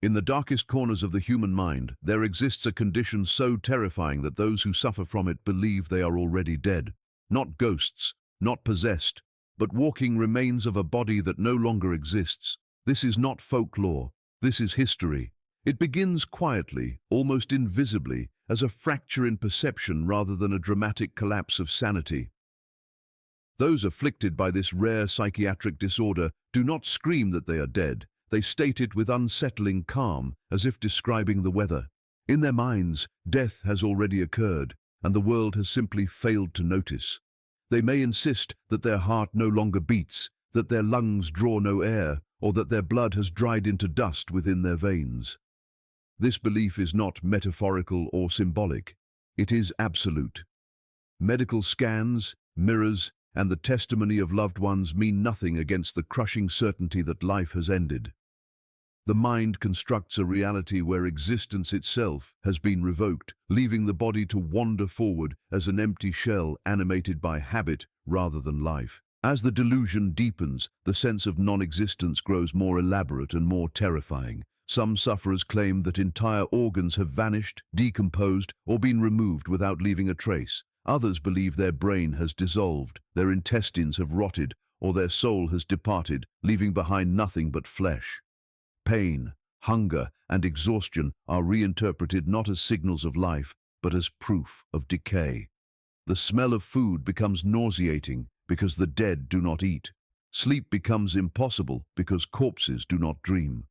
In the darkest corners of the human mind, there exists a condition so terrifying that those who suffer from it believe they are already dead. Not ghosts, not possessed, but walking remains of a body that no longer exists. This is not folklore, this is history. It begins quietly, almost invisibly, as a fracture in perception rather than a dramatic collapse of sanity. Those afflicted by this rare psychiatric disorder do not scream that they are dead. They state it with unsettling calm, as if describing the weather. In their minds, death has already occurred, and the world has simply failed to notice. They may insist that their heart no longer beats, that their lungs draw no air, or that their blood has dried into dust within their veins. This belief is not metaphorical or symbolic. It is absolute. Medical scans, mirrors, and the testimony of loved ones mean nothing against the crushing certainty that life has ended. The mind constructs a reality where existence itself has been revoked, leaving the body to wander forward as an empty shell animated by habit rather than life. As the delusion deepens, the sense of non-existence grows more elaborate and more terrifying. Some sufferers claim that entire organs have vanished, decomposed, or been removed without leaving a trace. Others believe their brain has dissolved, their intestines have rotted, or their soul has departed, leaving behind nothing but flesh. Pain, hunger, and exhaustion are reinterpreted not as signals of life, but as proof of decay. The smell of food becomes nauseating because the dead do not eat. Sleep becomes impossible because corpses do not dream.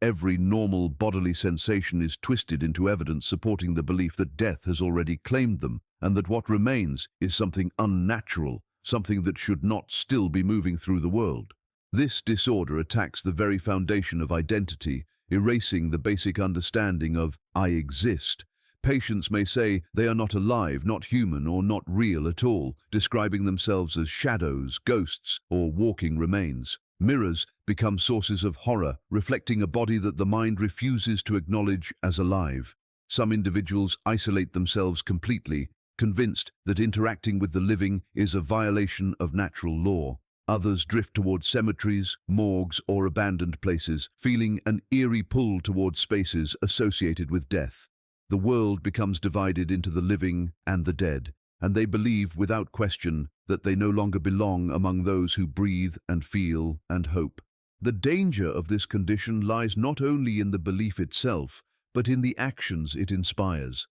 Every normal bodily sensation is twisted into evidence supporting the belief that death has already claimed them, and that what remains is something unnatural, something that should not still be moving through the world. This disorder attacks the very foundation of identity, erasing the basic understanding of "I exist." Patients may say they are not alive, not human, or not real at all, describing themselves as shadows, ghosts, or walking remains. Mirrors become sources of horror, reflecting a body that the mind refuses to acknowledge as alive. Some individuals isolate themselves completely, convinced that interacting with the living is a violation of natural law. Others drift towards cemeteries, morgues, or abandoned places, feeling an eerie pull towards spaces associated with death. The world becomes divided into the living and the dead, and they believe without question that they no longer belong among those who breathe and feel and hope. The danger of this condition lies not only in the belief itself, but in the actions it inspires.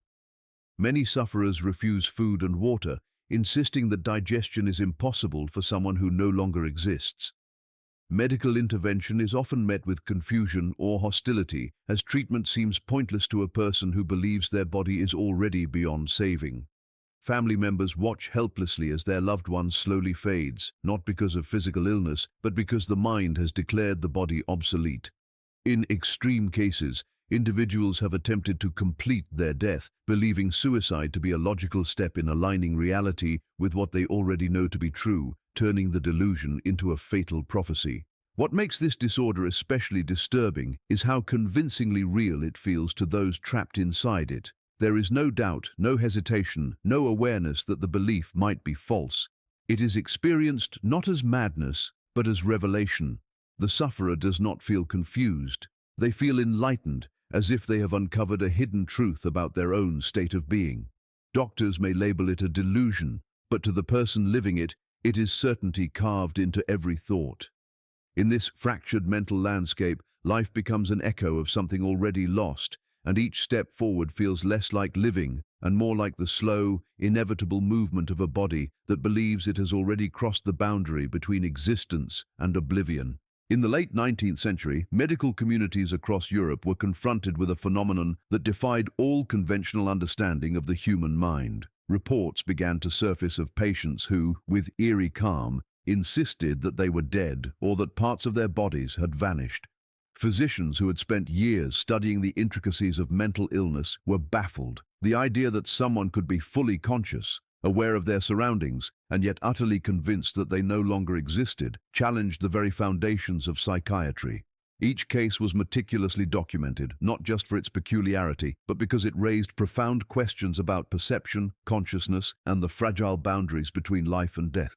Many sufferers refuse food and water, insisting that digestion is impossible for someone who no longer exists. Medical intervention is often met with confusion or hostility, as treatment seems pointless to a person who believes their body is already beyond saving. Family members watch helplessly as their loved one slowly fades, not because of physical illness, but because the mind has declared the body obsolete. In extreme cases, individuals have attempted to complete their death, believing suicide to be a logical step in aligning reality with what they already know to be true, turning the delusion into a fatal prophecy. What makes this disorder especially disturbing is how convincingly real it feels to those trapped inside it. There is no doubt, no hesitation, no awareness that the belief might be false. It is experienced not as madness, but as revelation. The sufferer does not feel confused. They feel enlightened, as if they have uncovered a hidden truth about their own state of being. Doctors may label it a delusion, but to the person living it, it is certainty carved into every thought. In this fractured mental landscape, life becomes an echo of something already lost, and each step forward feels less like living and more like the slow, inevitable movement of a body that believes it has already crossed the boundary between existence and oblivion. In the late 19th century, medical communities across Europe were confronted with a phenomenon that defied all conventional understanding of the human mind. Reports began to surface of patients who, with eerie calm, insisted that they were dead or that parts of their bodies had vanished. Physicians who had spent years studying the intricacies of mental illness were baffled. The idea that someone could be fully conscious, aware of their surroundings, and yet utterly convinced that they no longer existed, challenged the very foundations of psychiatry. Each case was meticulously documented, not just for its peculiarity, but because it raised profound questions about perception, consciousness, and the fragile boundaries between life and death.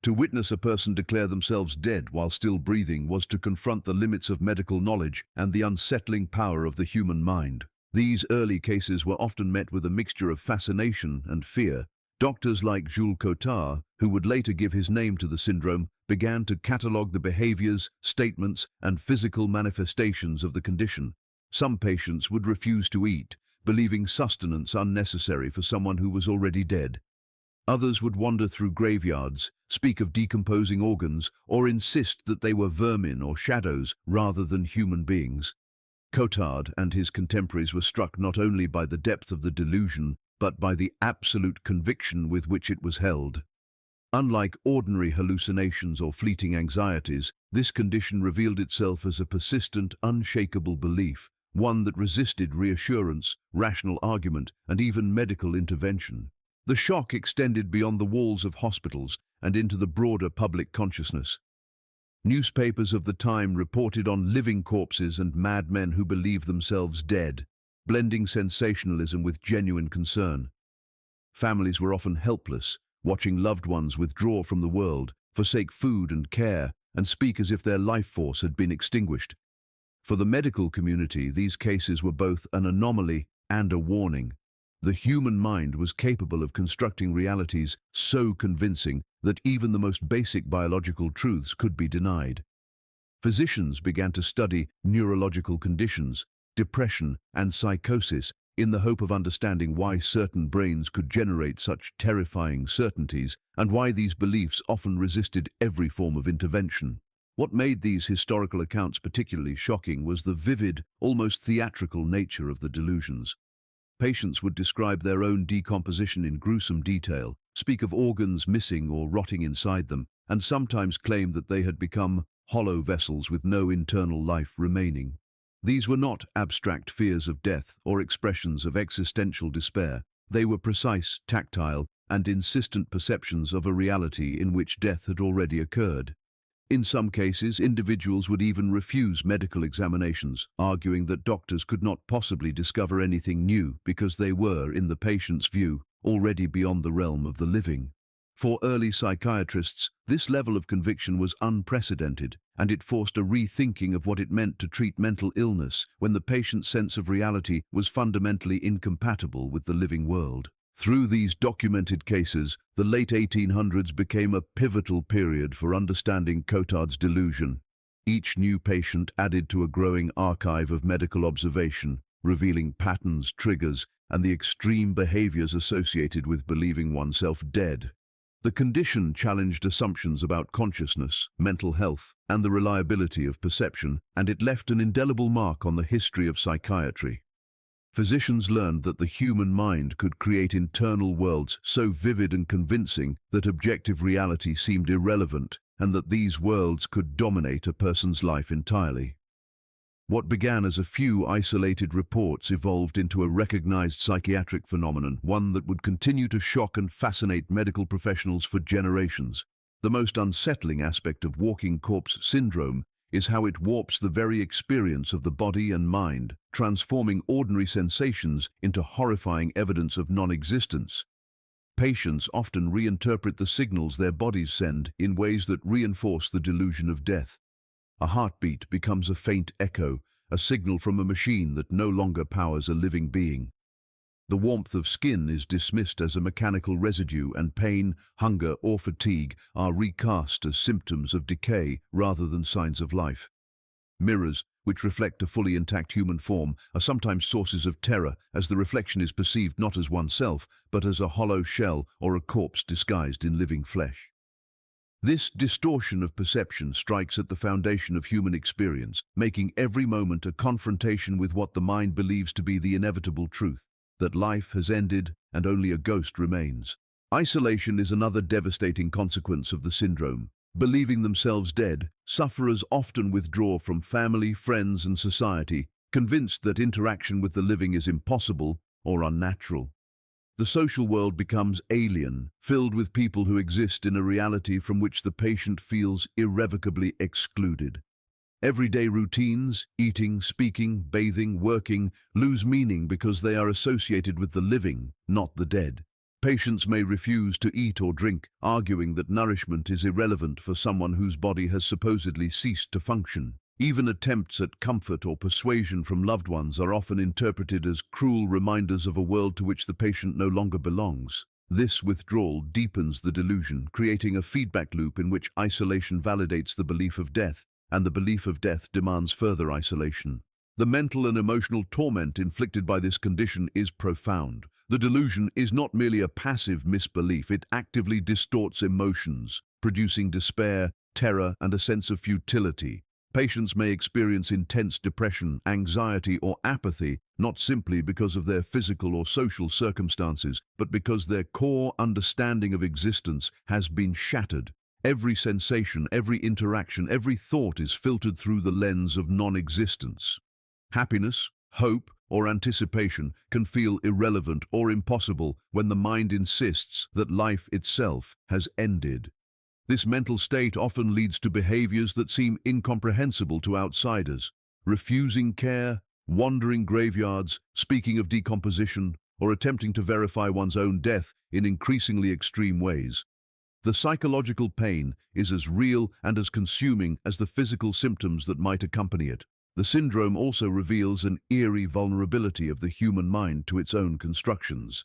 To witness a person declare themselves dead while still breathing was to confront the limits of medical knowledge and the unsettling power of the human mind. These early cases were often met with a mixture of fascination and fear. Doctors like Jules Cotard, who would later give his name to the syndrome, began to catalogue the behaviors, statements, and physical manifestations of the condition. Some patients would refuse to eat, believing sustenance unnecessary for someone who was already dead. Others would wander through graveyards, speak of decomposing organs, or insist that they were vermin or shadows rather than human beings. Cotard and his contemporaries were struck not only by the depth of the delusion, but by the absolute conviction with which it was held. Unlike ordinary hallucinations or fleeting anxieties, this condition revealed itself as a persistent, unshakable belief, one that resisted reassurance, rational argument, and even medical intervention. The shock extended beyond the walls of hospitals and into the broader public consciousness. Newspapers of the time reported on living corpses and madmen who believed themselves dead, blending sensationalism with genuine concern. Families were often helpless, watching loved ones withdraw from the world, forsake food and care, and speak as if their life force had been extinguished. For the medical community, these cases were both an anomaly and a warning. The human mind was capable of constructing realities so convincing that even the most basic biological truths could be denied. Physicians began to study neurological conditions, depression, and psychosis in the hope of understanding why certain brains could generate such terrifying certainties and why these beliefs often resisted every form of intervention. What made these historical accounts particularly shocking was the vivid, almost theatrical nature of the delusions. Patients would describe their own decomposition in gruesome detail, speak of organs missing or rotting inside them, and sometimes claim that they had become hollow vessels with no internal life remaining. These were not abstract fears of death or expressions of existential despair. They were precise, tactile, and insistent perceptions of a reality in which death had already occurred. In some cases, individuals would even refuse medical examinations, arguing that doctors could not possibly discover anything new because they were, in the patient's view, already beyond the realm of the living. For early psychiatrists, this level of conviction was unprecedented, and it forced a rethinking of what it meant to treat mental illness when the patient's sense of reality was fundamentally incompatible with the living world. Through these documented cases, the late 1800s became a pivotal period for understanding Cotard's delusion. Each new patient added to a growing archive of medical observation, revealing patterns, triggers, and the extreme behaviors associated with believing oneself dead. The condition challenged assumptions about consciousness, mental health, and the reliability of perception, and it left an indelible mark on the history of psychiatry. Physicians learned that the human mind could create internal worlds so vivid and convincing that objective reality seemed irrelevant, and that these worlds could dominate a person's life entirely. What began as a few isolated reports evolved into a recognized psychiatric phenomenon, one that would continue to shock and fascinate medical professionals for generations. The most unsettling aspect of walking corpse syndrome is how it warps the very experience of the body and mind, transforming ordinary sensations into horrifying evidence of non-existence. Patients often reinterpret the signals their bodies send in ways that reinforce the delusion of death. A heartbeat becomes a faint echo, a signal from a machine that no longer powers a living being. The warmth of skin is dismissed as a mechanical residue, and pain, hunger, or fatigue are recast as symptoms of decay rather than signs of life. Mirrors, which reflect a fully intact human form, are sometimes sources of terror, as the reflection is perceived not as oneself, but as a hollow shell or a corpse disguised in living flesh. This distortion of perception strikes at the foundation of human experience, making every moment a confrontation with what the mind believes to be the inevitable truth, that life has ended and only a ghost remains. Isolation is another devastating consequence of the syndrome. Believing themselves dead, sufferers often withdraw from family, friends, and society, convinced that interaction with the living is impossible or unnatural. The social world becomes alien, filled with people who exist in a reality from which the patient feels irrevocably excluded. Everyday routines, eating, speaking, bathing, working, lose meaning because they are associated with the living, not the dead. Patients may refuse to eat or drink, arguing that nourishment is irrelevant for someone whose body has supposedly ceased to function. Even attempts at comfort or persuasion from loved ones are often interpreted as cruel reminders of a world to which the patient no longer belongs. This withdrawal deepens the delusion, creating a feedback loop in which isolation validates the belief of death, and the belief of death demands further isolation. The mental and emotional torment inflicted by this condition is profound. The delusion is not merely a passive misbelief, it actively distorts emotions, producing despair, terror, and a sense of futility. Patients may experience intense depression, anxiety, or apathy, not simply because of their physical or social circumstances, but because their core understanding of existence has been shattered. Every sensation, every interaction, every thought is filtered through the lens of non-existence. Happiness, hope, or anticipation can feel irrelevant or impossible when the mind insists that life itself has ended. This mental state often leads to behaviors that seem incomprehensible to outsiders. Refusing care, wandering graveyards, speaking of decomposition, or attempting to verify one's own death in increasingly extreme ways. The psychological pain is as real and as consuming as the physical symptoms that might accompany it. The syndrome also reveals an eerie vulnerability of the human mind to its own constructions.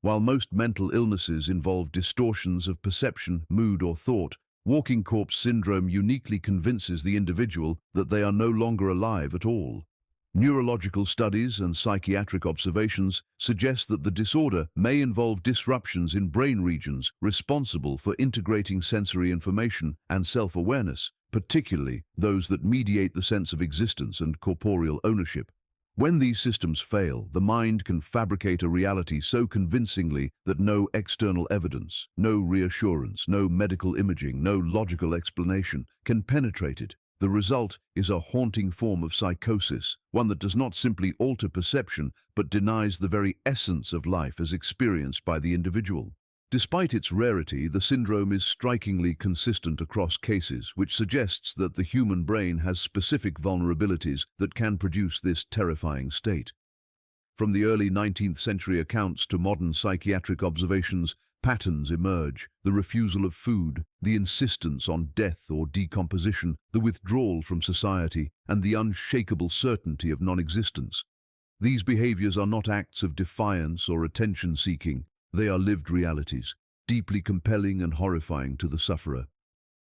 While most mental illnesses involve distortions of perception, mood, or thought, walking corpse syndrome uniquely convinces the individual that they are no longer alive at all. Neurological studies and psychiatric observations suggest that the disorder may involve disruptions in brain regions responsible for integrating sensory information and self-awareness, particularly those that mediate the sense of existence and corporeal ownership. When these systems fail, the mind can fabricate a reality so convincingly that no external evidence, no reassurance, no medical imaging, no logical explanation can penetrate it. The result is a haunting form of psychosis, one that does not simply alter perception, but denies the very essence of life as experienced by the individual. Despite its rarity, the syndrome is strikingly consistent across cases, which suggests that the human brain has specific vulnerabilities that can produce this terrifying state. From the early 19th century accounts to modern psychiatric observations, patterns emerge: the refusal of food, the insistence on death or decomposition, the withdrawal from society, and the unshakable certainty of non-existence. These behaviors are not acts of defiance or attention-seeking. They are lived realities, deeply compelling and horrifying to the sufferer.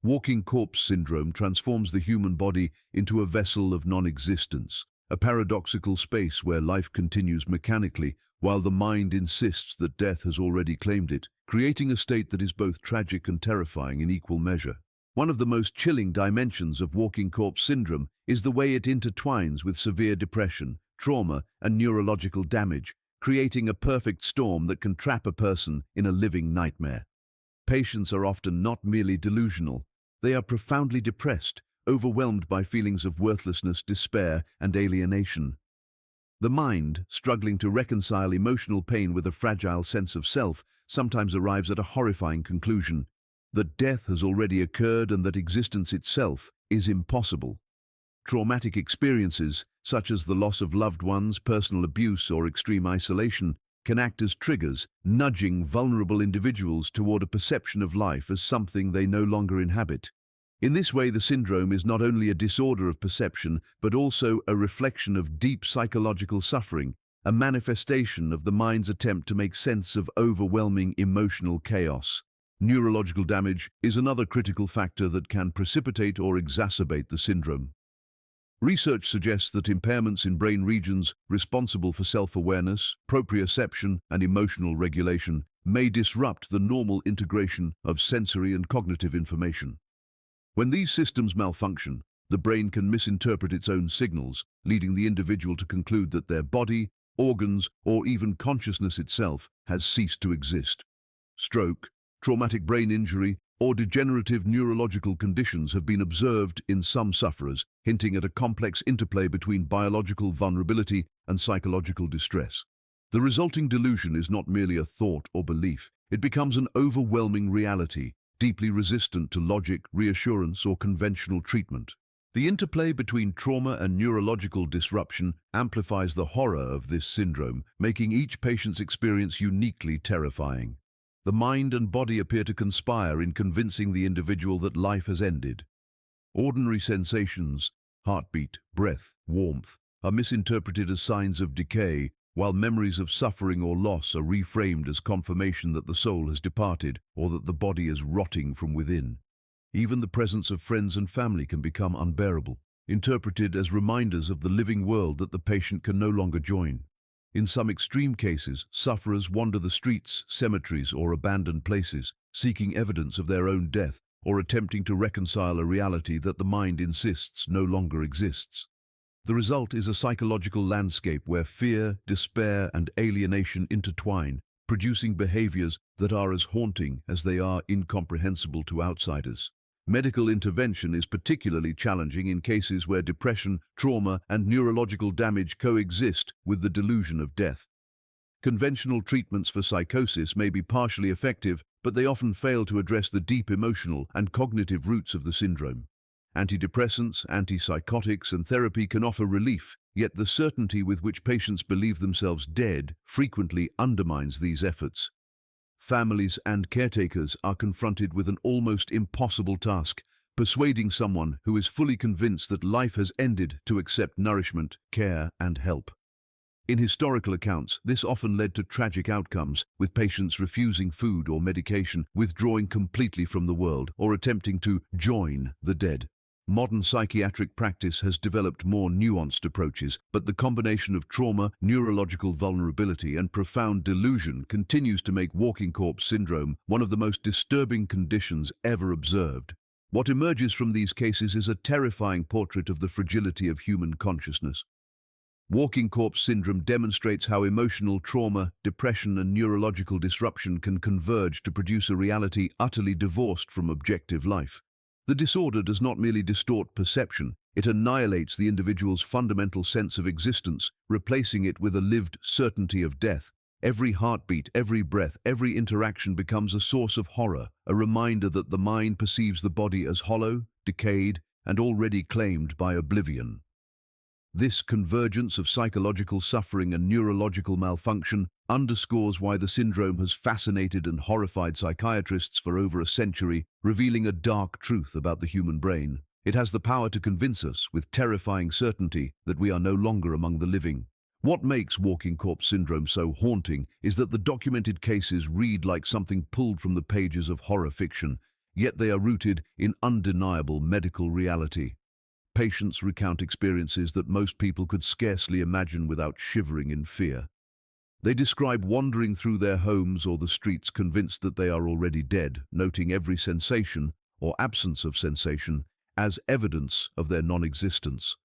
Walking corpse syndrome transforms the human body into a vessel of non-existence, a paradoxical space where life continues mechanically while the mind insists that death has already claimed it, creating a state that is both tragic and terrifying in equal measure. One of the most chilling dimensions of walking corpse syndrome is the way it intertwines with severe depression, trauma, and neurological damage, creating a perfect storm that can trap a person in a living nightmare. Patients are often not merely delusional, they are profoundly depressed, overwhelmed by feelings of worthlessness, despair, and alienation. The mind, struggling to reconcile emotional pain with a fragile sense of self, sometimes arrives at a horrifying conclusion: that death has already occurred and that existence itself is impossible. Traumatic experiences, such as the loss of loved ones, personal abuse, or extreme isolation, can act as triggers, nudging vulnerable individuals toward a perception of life as something they no longer inhabit. In this way, the syndrome is not only a disorder of perception, but also a reflection of deep psychological suffering, a manifestation of the mind's attempt to make sense of overwhelming emotional chaos. Neurological damage is another critical factor that can precipitate or exacerbate the syndrome. Research suggests that impairments in brain regions responsible for self-awareness, proprioception, and emotional regulation may disrupt the normal integration of sensory and cognitive information. When these systems malfunction, the brain can misinterpret its own signals, leading the individual to conclude that their body, organs, or even consciousness itself has ceased to exist. Stroke, traumatic brain injury, or degenerative neurological conditions have been observed in some sufferers, hinting at a complex interplay between biological vulnerability and psychological distress. The resulting delusion is not merely a thought or belief, it becomes an overwhelming reality, deeply resistant to logic, reassurance, or conventional treatment. The interplay between trauma and neurological disruption amplifies the horror of this syndrome, making each patient's experience uniquely terrifying. The mind and body appear to conspire in convincing the individual that life has ended. Ordinary sensations, heartbeat, breath, warmth, are misinterpreted as signs of decay, while memories of suffering or loss are reframed as confirmation that the soul has departed or that the body is rotting from within. Even the presence of friends and family can become unbearable, interpreted as reminders of the living world that the patient can no longer join. In some extreme cases, sufferers wander the streets, cemeteries, or abandoned places, seeking evidence of their own death or attempting to reconcile a reality that the mind insists no longer exists. The result is a psychological landscape where fear, despair, and alienation intertwine, producing behaviors that are as haunting as they are incomprehensible to outsiders. Medical intervention is particularly challenging in cases where depression, trauma, and neurological damage coexist with the delusion of death. Conventional treatments for psychosis may be partially effective, but they often fail to address the deep emotional and cognitive roots of the syndrome. Antidepressants, antipsychotics, and therapy can offer relief, yet the certainty with which patients believe themselves dead frequently undermines these efforts. Families and caretakers are confronted with an almost impossible task, persuading someone who is fully convinced that life has ended to accept nourishment, care, and help. In historical accounts, this often led to tragic outcomes, with patients refusing food or medication, withdrawing completely from the world, or attempting to join the dead. Modern psychiatric practice has developed more nuanced approaches, but the combination of trauma, neurological vulnerability, and profound delusion continues to make walking corpse syndrome one of the most disturbing conditions ever observed. What emerges from these cases is a terrifying portrait of the fragility of human consciousness. Walking corpse syndrome demonstrates how emotional trauma, depression, and neurological disruption can converge to produce a reality utterly divorced from objective life. The disorder does not merely distort perception, it annihilates the individual's fundamental sense of existence, replacing it with a lived certainty of death. Every heartbeat, every breath, every interaction becomes a source of horror, a reminder that the mind perceives the body as hollow, decayed, and already claimed by oblivion. This convergence of psychological suffering and neurological malfunction underscores why the syndrome has fascinated and horrified psychiatrists for over a century, revealing a dark truth about the human brain. It has the power to convince us, with terrifying certainty, that we are no longer among the living. What makes walking corpse syndrome so haunting is that the documented cases read like something pulled from the pages of horror fiction, yet they are rooted in undeniable medical reality. Patients recount experiences that most people could scarcely imagine without shivering in fear. They describe wandering through their homes or the streets convinced that they are already dead, noting every sensation, or absence of sensation, as evidence of their non-existence.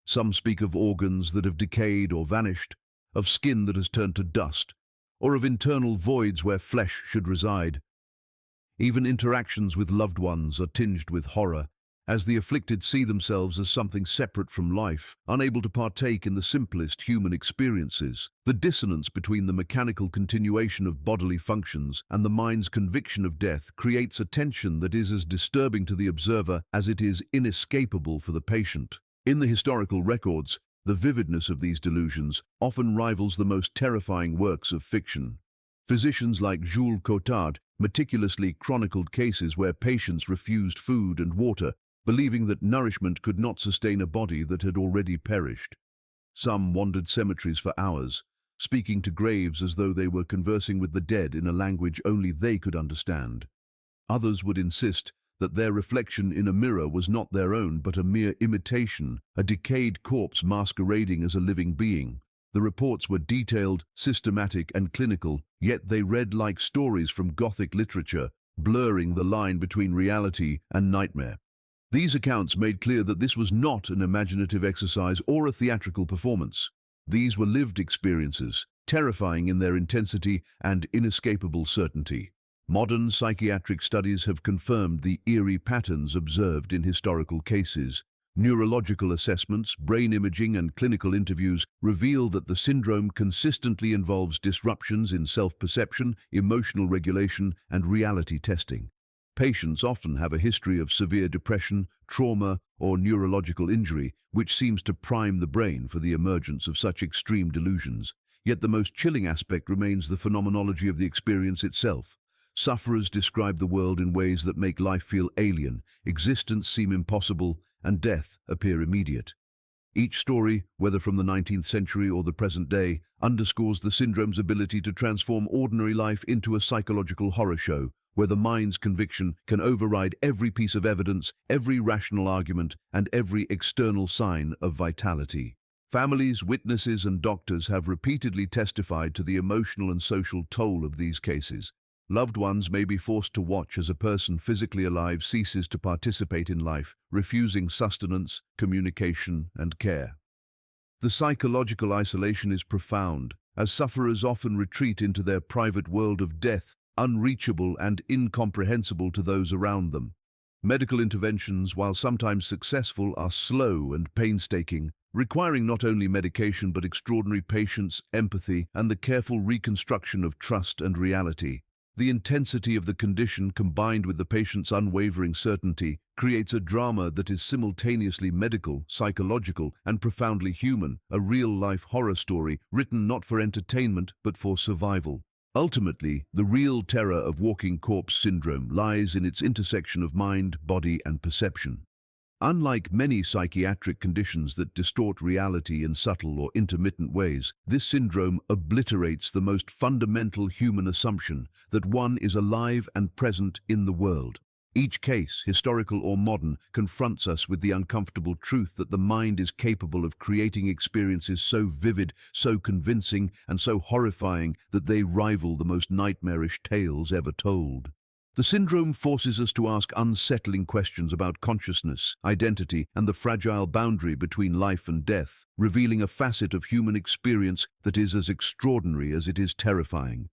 Some speak of organs that have decayed or vanished, of skin that has turned to dust, or of internal voids where flesh should reside. Even interactions with loved ones are tinged with horror, as the afflicted see themselves as something separate from life, unable to partake in the simplest human experiences. The dissonance between the mechanical continuation of bodily functions and the mind's conviction of death creates a tension that is as disturbing to the observer as it is inescapable for the patient. In the historical records, the vividness of these delusions often rivals the most terrifying works of fiction. Physicians like Jules Cotard meticulously chronicled cases where patients refused food and water, believing that nourishment could not sustain a body that had already perished. Some wandered cemeteries for hours, speaking to graves as though they were conversing with the dead in a language only they could understand. Others would insist that their reflection in a mirror was not their own but a mere imitation, a decayed corpse masquerading as a living being. The reports were detailed, systematic, and clinical, yet they read like stories from Gothic literature, blurring the line between reality and nightmare. These accounts made clear that this was not an imaginative exercise or a theatrical performance. These were lived experiences, terrifying in their intensity and inescapable certainty. Modern psychiatric studies have confirmed the eerie patterns observed in historical cases. Neurological assessments, brain imaging, and clinical interviews reveal that the syndrome consistently involves disruptions in self-perception, emotional regulation, and reality testing. Patients often have a history of severe depression, trauma, or neurological injury, which seems to prime the brain for the emergence of such extreme delusions. Yet the most chilling aspect remains the phenomenology of the experience itself. Sufferers describe the world in ways that make life feel alien, existence seem impossible, and death appear immediate. Each story, whether from the 19th century or the present day, underscores the syndrome's ability to transform ordinary life into a psychological horror show, where the mind's conviction can override every piece of evidence, every rational argument, and every external sign of vitality. Families, witnesses, and doctors have repeatedly testified to the emotional and social toll of these cases. Loved ones may be forced to watch as a person physically alive ceases to participate in life, refusing sustenance, communication, and care. The psychological isolation is profound, as sufferers often retreat into their private world of death, unreachable and incomprehensible to those around them. Medical interventions, while sometimes successful, are slow and painstaking, requiring not only medication but extraordinary patience, empathy, and the careful reconstruction of trust and reality. The intensity of the condition, combined with the patient's unwavering certainty, creates a drama that is simultaneously medical, psychological, and profoundly human, a real-life horror story written not for entertainment but for survival. Ultimately, the real terror of walking corpse syndrome lies in its intersection of mind, body, and perception. Unlike many psychiatric conditions that distort reality in subtle or intermittent ways, this syndrome obliterates the most fundamental human assumption that one is alive and present in the world. Each case, historical or modern, confronts us with the uncomfortable truth that the mind is capable of creating experiences so vivid, so convincing, and so horrifying that they rival the most nightmarish tales ever told. The syndrome forces us to ask unsettling questions about consciousness, identity, and the fragile boundary between life and death, revealing a facet of human experience that is as extraordinary as it is terrifying.